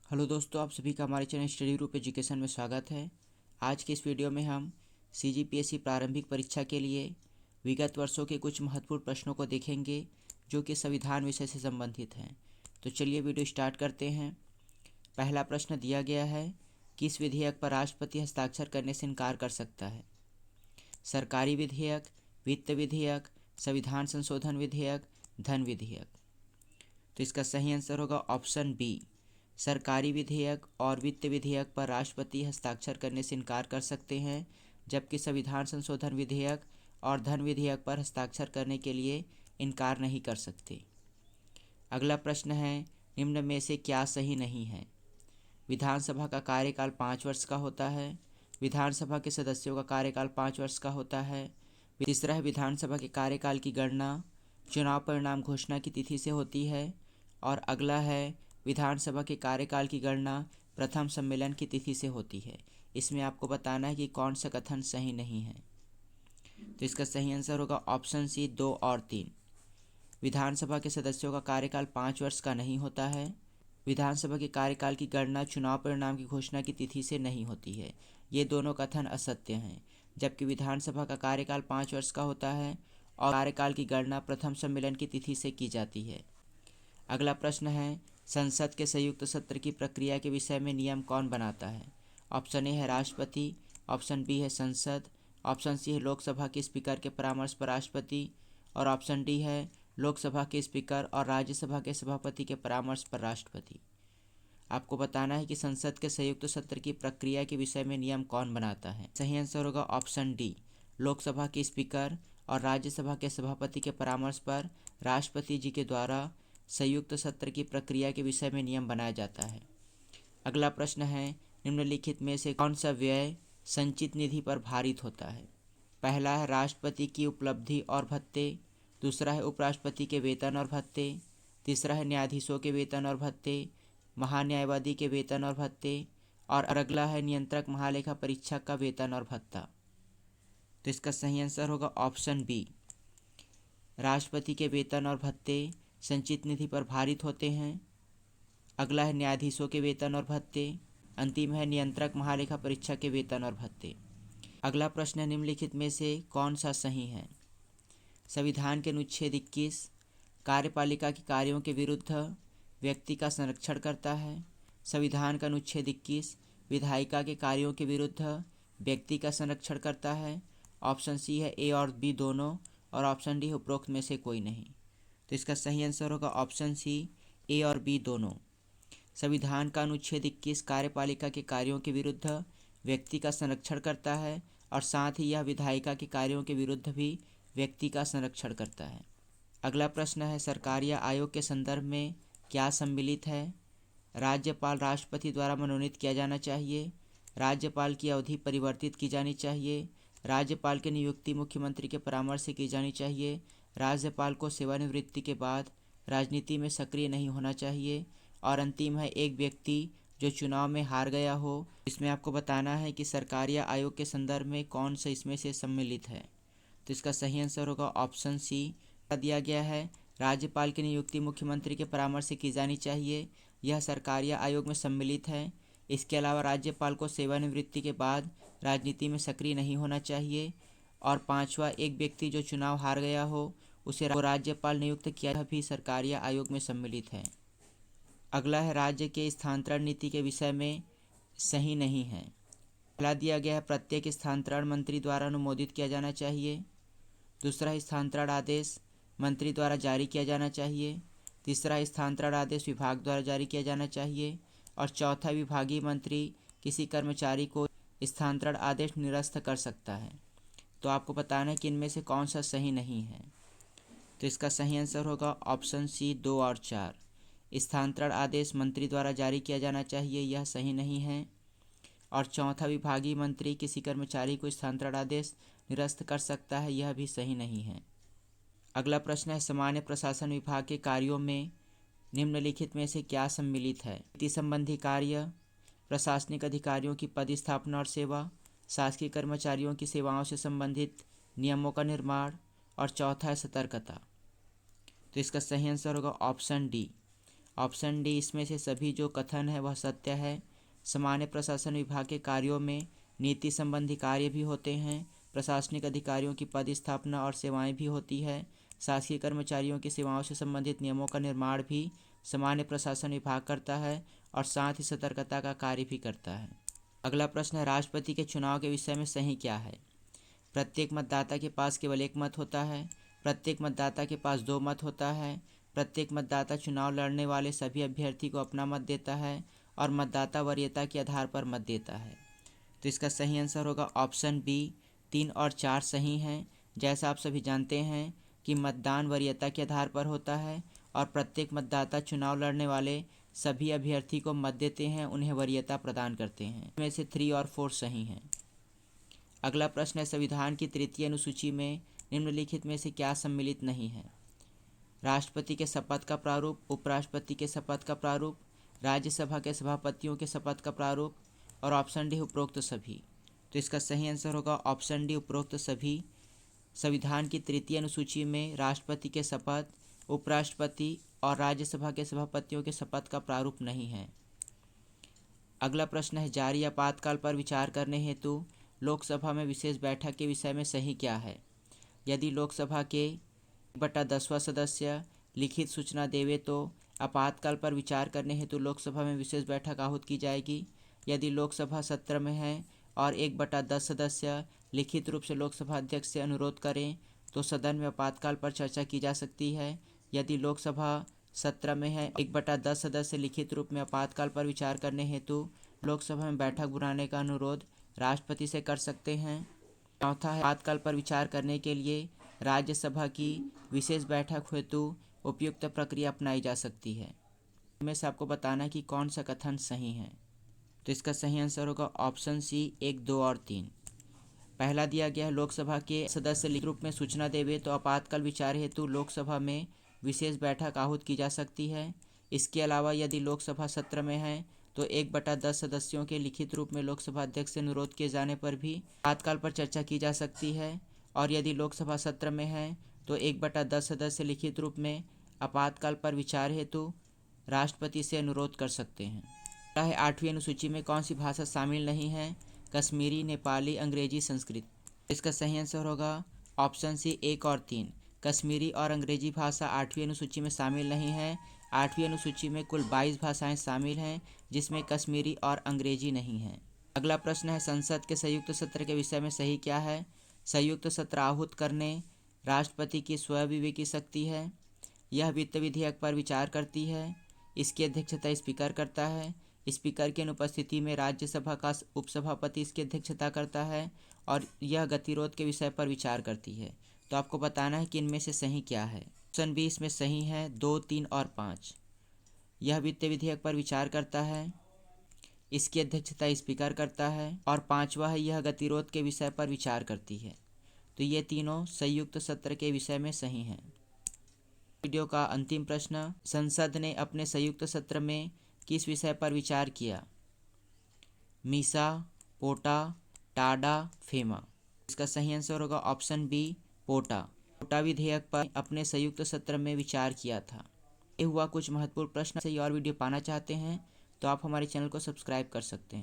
Hello दोस्तों, आप सभी का हमारे चैनल स्टडी ग्रुप एजुकेशन में स्वागत है। आज के इस वीडियो में हम सीजीपीएससी प्रारंभिक परीक्षा के लिए विगत वर्षों के कुछ महत्वपूर्ण प्रश्नों को देखेंगे जो कि संविधान विषय से संबंधित हैं। तो चलिए वीडियो स्टार्ट करते हैं। पहला प्रश्न दिया गया है, किस विधेयक पर राष्ट्रपति हस्ताक्षर करने से इनकार कर सकता है? सरकारी विधेयक, वित्त विधेयक, संविधान संशोधन विधेयक, धन विधेयक। तो इसका सही आंसर होगा ऑप्शन बी। सरकारी विधेयक और वित्त विधेयक पर राष्ट्रपति हस्ताक्षर करने से इनकार कर सकते हैं, जबकि संविधान संशोधन विधेयक और धन विधेयक पर हस्ताक्षर करने के लिए इनकार नहीं कर सकते। अगला प्रश्न है, निम्न में से क्या सही नहीं है? विधानसभा का कार्यकाल 5 वर्ष का होता है। विधानसभा के सदस्यों का कार्यकाल 5 वर्ष का होता है। तीसरा है, विधानसभा के कार्यकाल की गणना चुनाव परिणाम घोषणा की तिथि से होती है। और अगला है, विधानसभा के कार्यकाल की गणना प्रथम सम्मेलन की तिथि से होती है। इसमें आपको बताना है कि कौन सा कथन सही नहीं है। तो इसका सही आंसर होगा ऑप्शन सी, 2 और 3। विधानसभा के सदस्यों का कार्यकाल 5 वर्ष का नहीं होता है। विधानसभा के कार्यकाल की गणना चुनाव परिणाम की घोषणा की तिथि से नहीं होती है। ये दोनों कथन असत्य हैं, जबकि विधानसभा का कार्यकाल 5 वर्ष का होता है और कार्यकाल की गणना प्रथम सम्मेलन की तिथि से की जाती है। अगला प्रश्न है, संसद के संयुक्त सत्र की प्रक्रिया के विषय में नियम कौन बनाता है? ऑप्शन ए है राष्ट्रपति, ऑप्शन बी है संसद, ऑप्शन सी है लोकसभा के स्पीकर के परामर्श पर राष्ट्रपति, और ऑप्शन डी है लोकसभा के स्पीकर और राज्यसभा के सभापति के परामर्श पर राष्ट्रपति। आपको बताना है कि संसद के संयुक्त सत्र की प्रक्रिया के विषय में नियम कौन बनाता है। सही आंसर होगा ऑप्शन डी, लोकसभा के स्पीकर और राज्यसभा के सभापति के परामर्श पर राष्ट्रपति जी के द्वारा संयुक्त सत्र की प्रक्रिया के विषय में नियम बनाया जाता है। अगला प्रश्न है, निम्नलिखित में से कौन सा व्यय संचित निधि पर भारित होता है? पहला है राष्ट्रपति की उपलब्धि और भत्ते, दूसरा है उपराष्ट्रपति के वेतन और भत्ते, तीसरा है न्यायाधीशों के वेतन और भत्ते, महान्यायवादी के वेतन और भत्ते, और अगला है नियंत्रक महालेखा परीक्षक का वेतन और भत्ता। तो इसका सही आंसर होगा ऑप्शन बी, राष्ट्रपति के वेतन और भत्ते संचित निधि पर भारित होते हैं। अगला है न्यायाधीशों के वेतन और भत्ते, अंतिम है नियंत्रक महालेखा परीक्षक के वेतन और भत्ते। अगला प्रश्न है, निम्नलिखित में से कौन सा सही है? संविधान के अनुच्छेद 21 कार्यपालिका के कार्यों के विरुद्ध व्यक्ति का संरक्षण करता है। संविधान का अनुच्छेद 21 विधायिका के कार्यों के विरुद्ध व्यक्ति का संरक्षण करता है। ऑप्शन सी है ए और बी दोनों, और ऑप्शन डी है उपरोक्त में से कोई नहीं। तो इसका सही आंसर होगा ऑप्शन सी, ए और बी दोनों। संविधान का अनुच्छेद 21 कार्यपालिका के कार्यों के विरुद्ध व्यक्ति का संरक्षण करता है और साथ ही यह विधायिका के कार्यों के विरुद्ध भी व्यक्ति का संरक्षण करता है। अगला प्रश्न है, सरकार या आयोग के संदर्भ में क्या सम्मिलित है? राज्यपाल राष्ट्रपति द्वारा मनोनीत किया जाना चाहिए, राज्यपाल की अवधि परिवर्तित की जानी चाहिए, राज्यपाल की नियुक्ति मुख्यमंत्री के परामर्श से की जानी चाहिए, राज्यपाल को सेवानिवृत्ति के बाद राजनीति में सक्रिय नहीं होना चाहिए, और अंतिम है एक व्यक्ति जो चुनाव में हार गया हो। इसमें आपको बताना है कि सरकार या आयोग के संदर्भ में कौन सा इसमें से सम्मिलित है। तो इसका सही आंसर होगा ऑप्शन सी। दिया गया है, राज्यपाल की नियुक्ति मुख्यमंत्री के परामर्श से की जानी चाहिए, यह सरकार या आयोग में सम्मिलित है। इसके अलावा राज्यपाल को सेवानिवृत्ति के बाद राजनीति में सक्रिय नहीं होना चाहिए, और पांचवा, एक व्यक्ति जो चुनाव हार गया हो उसे राज्यपाल नियुक्त किया भी सरकार या आयोग में सम्मिलित है। अगला है, राज्य के स्थानांतरण नीति के विषय में सही नहीं है। पहला दिया गया है, प्रत्येक स्थानांतरण मंत्री द्वारा अनुमोदित किया जाना चाहिए। दूसरा, स्थानांतरण आदेश मंत्री द्वारा जारी किया जाना चाहिए। तीसरा, स्थानांतरण आदेश विभाग द्वारा जारी किया जाना चाहिए। और चौथा, विभागीय मंत्री किसी कर्मचारी को स्थानांतरण आदेश निरस्त कर सकता है। तो आपको बताना है कि इनमें से कौन सा सही नहीं है। तो इसका सही आंसर होगा ऑप्शन सी, 2 और 4। स्थानांतरण आदेश मंत्री द्वारा जारी किया जाना चाहिए, यह सही नहीं है। और चौथा, विभागीय मंत्री किसी कर्मचारी को स्थानांतरण आदेश निरस्त कर सकता है, यह भी सही नहीं है। अगला प्रश्न है, सामान्य प्रशासन विभाग के कार्यों में निम्नलिखित में से क्या सम्मिलित है? नीति संबंधी कार्य, प्रशासनिक अधिकारियों की पदस्थापना और सेवा, शासकीय कर्मचारियों की सेवाओं से संबंधित नियमों का निर्माण, और चौथा है सतर्कता। तो इसका सही आंसर होगा ऑप्शन डी, ऑप्शन डी, इसमें से सभी जो कथन है वह सत्य है। सामान्य प्रशासन विभाग के कार्यों में नीति संबंधी कार्य भी होते हैं। प्रशासनिक अधिकारियों की पद स्थापना और सेवाएं भी होती है। शासकीय कर्मचारियों की सेवाओं से संबंधित नियमों का निर्माण भी सामान्य प्रशासन विभाग करता है और साथ ही सतर्कता का कार्य भी करता है। अगला प्रश्न है, राष्ट्रपति के चुनाव के विषय में सही क्या है? प्रत्येक मतदाता के पास केवल एक मत होता है। प्रत्येक मतदाता के पास 2 मत होता है। प्रत्येक मतदाता चुनाव लड़ने वाले सभी अभ्यर्थी को अपना मत देता है और मतदाता वरीयता के आधार पर मत देता है। तो इसका सही आंसर होगा ऑप्शन बी, 3 और 4 सही हैं। जैसा आप सभी जानते हैं कि मतदान वरीयता के आधार पर होता है और प्रत्येक मतदाता चुनाव लड़ने वाले सभी अभ्यर्थी को मत देते हैं, उन्हें वरीयता प्रदान करते हैं। इनमें से 3 और 4 सही हैं। अगला प्रश्न है, संविधान की 3य अनुसूची में निम्नलिखित में से क्या सम्मिलित नहीं है? राष्ट्रपति के शपथ का प्रारूप, उपराष्ट्रपति के शपथ का प्रारूप, राज्यसभा के सभापतियों के शपथ का प्रारूप और ऑप्शन डी उपरोक्त सभी। तो इसका सही आंसर होगा ऑप्शन डी, उपरोक्त सभी। संविधान की 3य अनुसूची में राष्ट्रपति के शपथ, उपराष्ट्रपति और राज्यसभा के सभापतियों के शपथ का प्रारूप नहीं है। अगला प्रश्न है, जारी आपातकाल पर विचार करने हेतु लोकसभा में विशेष बैठक के विषय में सही क्या है? यदि लोकसभा के 1/10वां सदस्य लिखित सूचना देवे तो आपातकाल पर विचार करने हेतु लोकसभा में विशेष बैठक आहूत की जाएगी। यदि लोकसभा सत्र में है और 1/10 सदस्य लिखित रूप से लोकसभा अध्यक्ष से अनुरोध करें तो सदन में आपातकाल पर चर्चा की जा सकती है। यदि लोकसभा सत्र में है 1/10 सदस्य लिखित रूप में आपातकाल पर विचार करने हेतु लोकसभा में बैठक बुलाने का अनुरोध राष्ट्रपति से कर सकते हैं। चौथा है, आपातकाल पर विचार करने के लिए राज्यसभा की विशेष बैठक हेतु उपयुक्त प्रक्रिया अपनाई जा सकती है। इनमें से आपको बताना है कि कौन सा कथन सही है। तो इसका सही आंसर होगा ऑप्शन सी, 1, 2 और 3। पहला दिया गया है, लोकसभा के सदस्य लिखित रूप में सूचना देवे तो आपातकाल विचार हेतु लोकसभा में विशेष बैठक आहूत की जा सकती है। इसके अलावा यदि लोकसभा सत्र में है तो 1/10 सदस्यों के लिखित रूप में लोकसभा अध्यक्ष से अनुरोध किए जाने पर भी आपातकाल पर चर्चा की जा सकती है। और यदि लोकसभा सत्र में है तो 1/10 सदस्य लिखित रूप में आपातकाल पर विचार हेतु राष्ट्रपति से अनुरोध कर सकते हैं। 8वीं अनुसूची में कौन सी भाषा शामिल नहीं है? कश्मीरी, नेपाली, अंग्रेजी, संस्कृत। इसका सही आंसर होगा ऑप्शन सी, 1 और 3। कश्मीरी और अंग्रेजी भाषा 8वीं अनुसूची में शामिल नहीं है। 8वीं अनुसूची में कुल 22 भाषाएं शामिल हैं जिसमें कश्मीरी और अंग्रेजी नहीं है। अगला प्रश्न है, संसद के संयुक्त सत्र के विषय में सही क्या है? संयुक्त सत्र आहूत करने राष्ट्रपति की स्वविवेकी शक्ति है। यह वित्त विधेयक पर विचार करती है। इसकी अध्यक्षता स्पीकर करता है। स्पीकर की अनुपस्थिति में राज्यसभा का उपसभापति इसकी अध्यक्षता करता है और यह गतिरोध के विषय पर विचार करती है। तो आपको बताना है कि इनमें से सही क्या है। ऑप्शन बी इसमें सही है, 2, 3 और 5। यह वित्त विधेयक पर विचार करता है, इसकी अध्यक्षता स्पीकर करता है और 5वां है, यह गतिरोध के विषय पर विचार करती है। तो ये तीनों संयुक्त सत्र के विषय में सही हैं। वीडियो का अंतिम प्रश्न, संसद ने अपने संयुक्त सत्र में किस विषय पर विचार किया? मीसा, पोटा, टाडा, फेमा। इसका सही आंसर होगा ऑप्शन बी, पोटा। पोटा विधेयक पर अपने संयुक्त सत्र में विचार किया था। ये हुआ कुछ महत्वपूर्ण प्रश्न। से और वीडियो पाना चाहते हैं तो आप हमारे चैनल को सब्सक्राइब कर सकते हैं।